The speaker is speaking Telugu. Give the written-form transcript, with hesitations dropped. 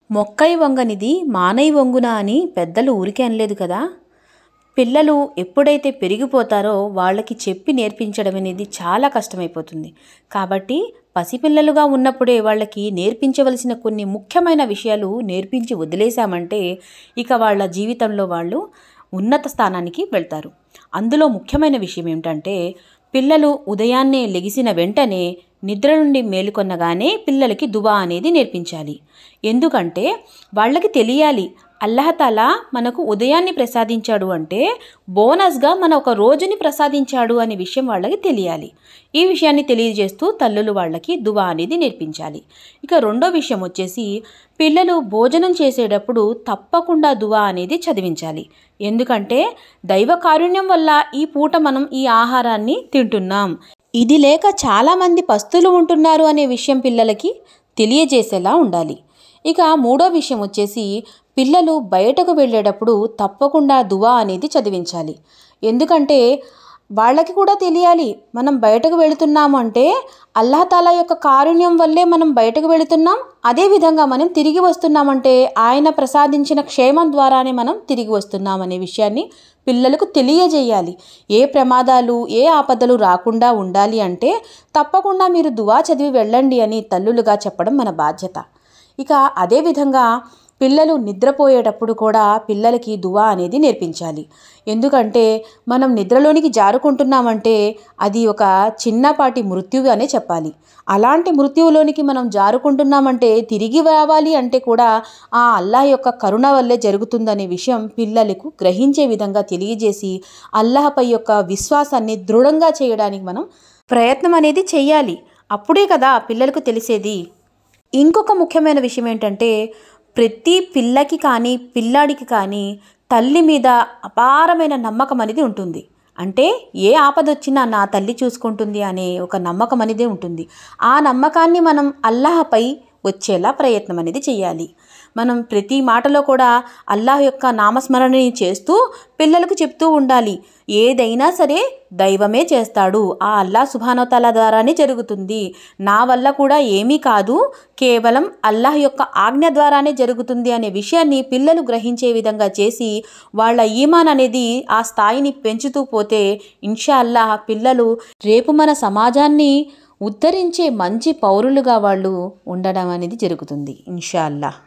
మొక్కై వంగనిది మానై వంగున అని పెద్దలు ఊరికే అనలేదు కదా. పిల్లలు ఎప్పుడైతే పెరిగిపోతారో వాళ్ళకి చెప్పి నేర్పించడం అనేది చాలా కష్టమైపోతుంది. కాబట్టి పసిపిల్లలుగా ఉన్నప్పుడే వాళ్ళకి నేర్పించవలసిన కొన్ని ముఖ్యమైన విషయాలు నేర్పించి వదిలేశామంటే ఇక వాళ్ళ జీవితంలో వాళ్ళు ఉన్నత స్థానానికి వెళ్తారు. అందులో ముఖ్యమైన విషయం ఏమిటంటే, పిల్లలు ఉదయాన్నే లెగిసిన వెంటనే నిద్ర నుండి మేలుకొనగానే పిల్లలకి దువా అనేది నేర్పించాలి. ఎందుకంటే వాళ్ళకి తెలియాలి, అల్లాహతాలా మనకు ఉదయాన్ని ప్రసాదించాడు అంటే బోనస్గా మన ఒక రోజుని ప్రసాదించాడు అనే విషయం వాళ్ళకి తెలియాలి. ఈ విషయాన్ని తెలియజేస్తూ తల్లులు వాళ్ళకి దువా అనేది నేర్పించాలి. ఇక రెండో విషయం వచ్చేసి, పిల్లలు భోజనం చేసేటప్పుడు తప్పకుండా దువా అనేది చదివించాలి. ఎందుకంటే దైవ కారుణ్యం వల్ల ఈ పూట మనం ఈ ఆహారాన్ని తింటున్నాం, ఇది లేక చాలామంది పస్తులు ఉంటున్నారు అనే విషయం పిల్లలకి తెలియజేసేలా ఉండాలి. ఇక మూడో విషయం వచ్చేసి, పిల్లలు బయటకు వెళ్ళేటప్పుడు తప్పకుండా దువా అనేది చదివించాలి. ఎందుకంటే వాళ్ళకి కూడా తెలియాలి, మనం బయటకు వెళుతున్నాము అంటే అల్లాహతాలా యొక్క కారుణ్యం వల్లే మనం బయటకు వెళుతున్నాం, అదేవిధంగా మనం తిరిగి వస్తున్నామంటే ఆయన ప్రసాదించిన క్షేమం ద్వారానే మనం తిరిగి వస్తున్నాం అనే విషయాన్ని పిల్లలకు తెలియజేయాలి. ఏ ప్రమాదాలు ఏ ఆపదలు రాకుండా ఉండాలి అంటే తప్పకుండా మీరు దువా చదివి వెళ్ళండి అని తల్లులుగా చెప్పడం మన బాధ్యత. ఇక అదేవిధంగా పిల్లలు నిద్రపోయేటప్పుడు కూడా పిల్లలకి దువా అనేది నేర్పించాలి. ఎందుకంటే మనం నిద్రలోనికి జారుకుంటున్నామంటే అది ఒక చిన్నపాటి మృత్యువు అనే చెప్పాలి. అలాంటి మృత్యువులోనికి మనం జారుకుంటున్నామంటే తిరిగి రావాలి అంటే కూడా ఆ అల్లాహ్ యొక్క కరుణ వల్లే జరుగుతుందనే విషయం పిల్లలకు గ్రహించే విధంగా తెలియజేసి అల్లాహ్పై యొక్క విశ్వాసాన్ని దృఢంగా చేయడానికి మనం ప్రయత్నం అనేది చెయ్యాలి. అప్పుడే కదా పిల్లలకు తెలిసేది. ఇంకొక ముఖ్యమైన విషయం ఏంటంటే, ప్రతి పిల్లకి కానీ పిల్లాడికి కానీ తల్లి మీద అపారమైన నమ్మకం అనేది ఉంటుంది. అంటే ఏ ఆపదొచ్చినా నా తల్లి చూసుకుంటుంది అనే ఒక నమ్మకం అనేది ఉంటుంది. ఆ నమ్మకాన్ని మనం అల్లాహపై వచ్చేలా ప్రయత్నం అనేది చేయాలి. మనం ప్రతి మాటలో కూడా అల్లాహ్ యొక్క నామస్మరణని చేస్తూ పిల్లలకు చెప్తూ ఉండాలి, ఏదైనా సరే దైవమే చేస్తాడు, ఆ అల్లాహ్ సుబ్హానహు తఆలా ద్వారానే జరుగుతుంది, నా వల్ల కూడా ఏమీ కాదు, కేవలం అల్లాహ్ యొక్క ఆజ్ఞ ద్వారానే జరుగుతుంది అనే విషయాన్ని పిల్లలు గ్రహించే విధంగా చేసి వాళ్ళ ఈమాన్ అనేది ఆ స్థాయిని పెంచుతూ పోతే ఇన్షా అల్లాహ్ పిల్లలు రేపు మన సమాజాన్ని ఉద్ధరించే మంచి పౌరులుగా వాళ్ళు ఉండడం అనేది జరుగుతుంది ఇన్షా అల్లాహ్.